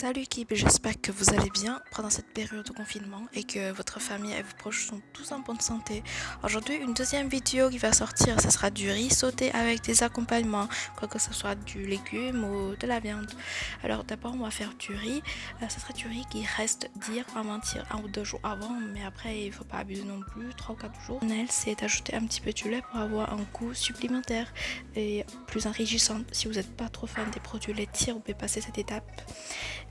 Salut Kib, j'espère que vous allez bien pendant cette période de confinement et que votre famille et vos proches sont tous en bonne santé. Aujourd'hui, une deuxième vidéo qui va sortir, ce sera du riz sauté avec des accompagnements, quoi que ce soit du légume ou de la viande. Alors d'abord, on va faire du riz. Ce sera du riz qui reste dire à mentir 1 ou 2 jours avant, mais après, il ne faut pas abuser non plus, 3 ou 4 jours. C'est d'ajouter un petit peu de lait pour avoir un goût supplémentaire et plus enrichissant. Si vous n'êtes pas trop fan des produits laitiers, vous pouvez passer cette étape.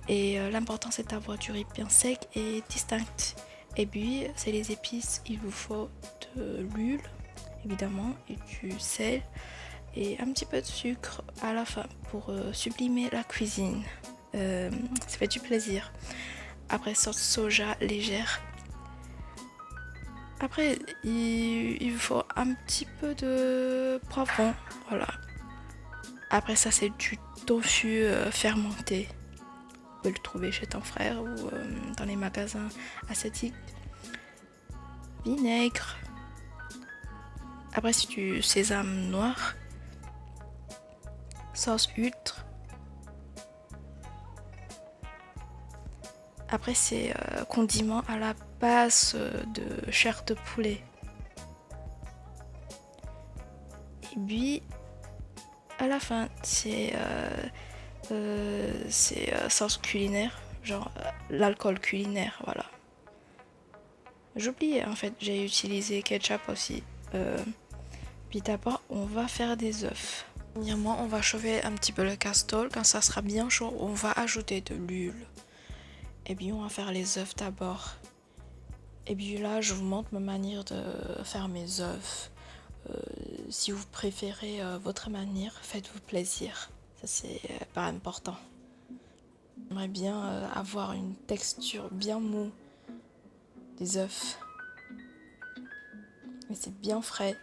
Et l'important c'est d'avoir du riz bien sec et distinct. Et puis c'est les épices, il vous faut de l'huile évidemment et du sel et un petit peu de sucre à la fin pour sublimer la cuisine. Ça fait du plaisir. Après sauce soja légère. Après il vous faut un petit peu de poivron, voilà. Après ça c'est du tofu fermenté. Tu peux le trouver chez ton frère ou dans les magasins asiatiques. Vinaigre. Après, c'est du sésame noir. Sauce huître. Après, c'est condiments à la base de chair de poulet. Et puis, à la fin, c'est sauce culinaire, genre l'alcool culinaire, voilà. J'oubliais en fait, j'ai utilisé ketchup aussi. Puis d'abord, on va faire des œufs. Premièrement, on va chauffer un petit peu le castrol. Quand ça sera bien chaud, on va ajouter de l'huile. Et puis on va faire les œufs d'abord. Et puis là, je vous montre ma manière de faire mes œufs. Si vous préférez votre manière, faites-vous plaisir. Ça, c'est pas important. J'aimerais bien avoir une texture bien mou des œufs. Mais c'est bien frais.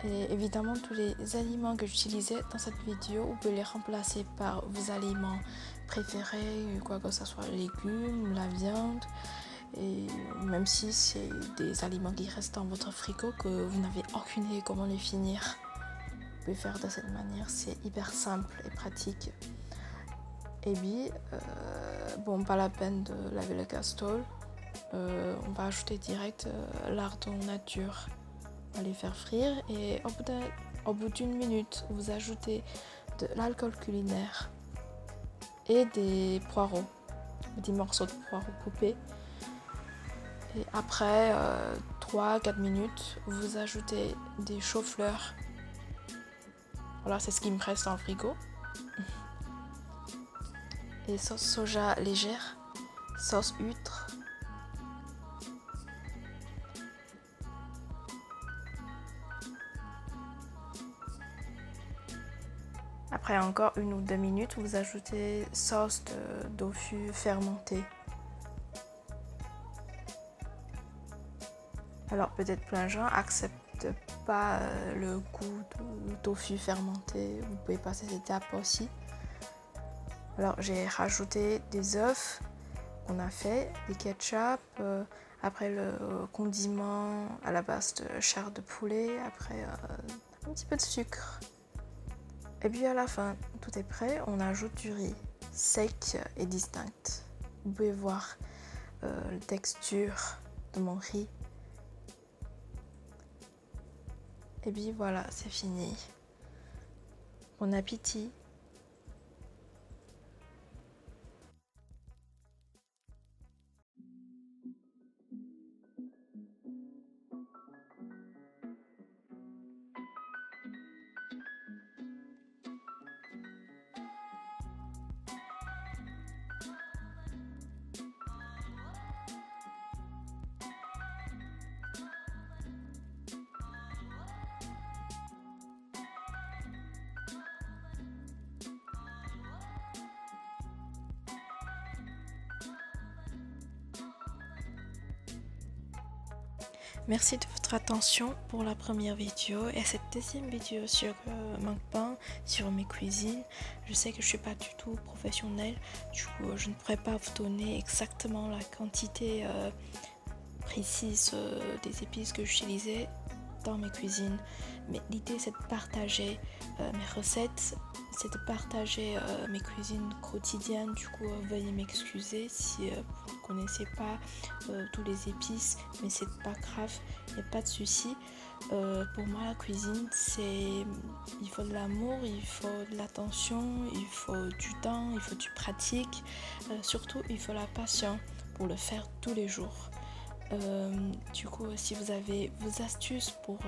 Et évidemment, tous les aliments que j'utilisais dans cette vidéo, vous pouvez les remplacer par vos aliments préférés, quoi que ce soit, les légumes, la viande. Et même si c'est des aliments qui restent dans votre frigo que vous n'avez aucune idée comment les finir, vous pouvez faire de cette manière, c'est hyper simple et pratique. Et puis, bon, pas la peine de laver le castrol. On va ajouter direct lardon nature. On va les faire frire et au bout d'une minute, vous ajoutez de l'alcool culinaire et des poireaux, des morceaux de poireaux coupés. Et après 3-4 minutes, vous ajoutez des choux-fleurs. Voilà, c'est ce qui me reste dans le frigo. Et sauce soja légère, sauce huître. Après encore 1 ou 2 minutes, vous ajoutez sauce de tofu fermenté. Alors peut-être plein de gens acceptent pas le goût de tofu fermenté, vous pouvez passer cette étape aussi. Alors j'ai rajouté des œufs qu'on a fait, des ketchup, après le condiment à la base de chair de poulet, après un petit peu de sucre. Et puis à la fin, tout est prêt, on ajoute du riz sec et distinct. Vous pouvez voir la texture de mon riz. Et puis voilà, c'est fini. Bon appétit! Merci de votre attention pour la première vidéo et cette deuxième vidéo sur mukbang, sur mes cuisines. Je sais que je suis pas du tout professionnelle, du coup je ne pourrais pas vous donner exactement la quantité précise des épices que j'utilisais j'adore mes cuisines, mais l'idée c'est de partager mes recettes, c'est de partager mes cuisines quotidiennes. Du coup, veuillez m'excuser si vous ne connaissez pas tous les épices, mais c'est pas grave, il n'y a pas de souci. Pour moi, la cuisine, il faut de l'amour, il faut de l'attention, il faut du temps, il faut du pratique. Surtout, il faut la passion pour le faire tous les jours. Du coup, si vous avez vos astuces pour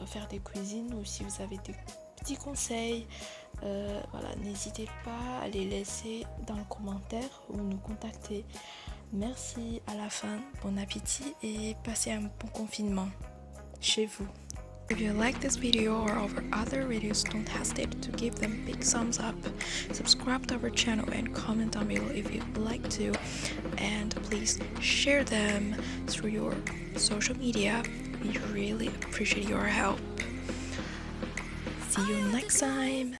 faire des cuisines ou si vous avez des petits conseils, voilà, n'hésitez pas à les laisser dans le commentaire ou nous contacter. Merci, à la fin, bon appétit et passez un bon confinement chez vous. If you like this video or our other videos, don't hesitate to give them big thumbs up, subscribe to our channel and comment down below if you'd like to, and please share them through your social media. We really appreciate your help. See you next time.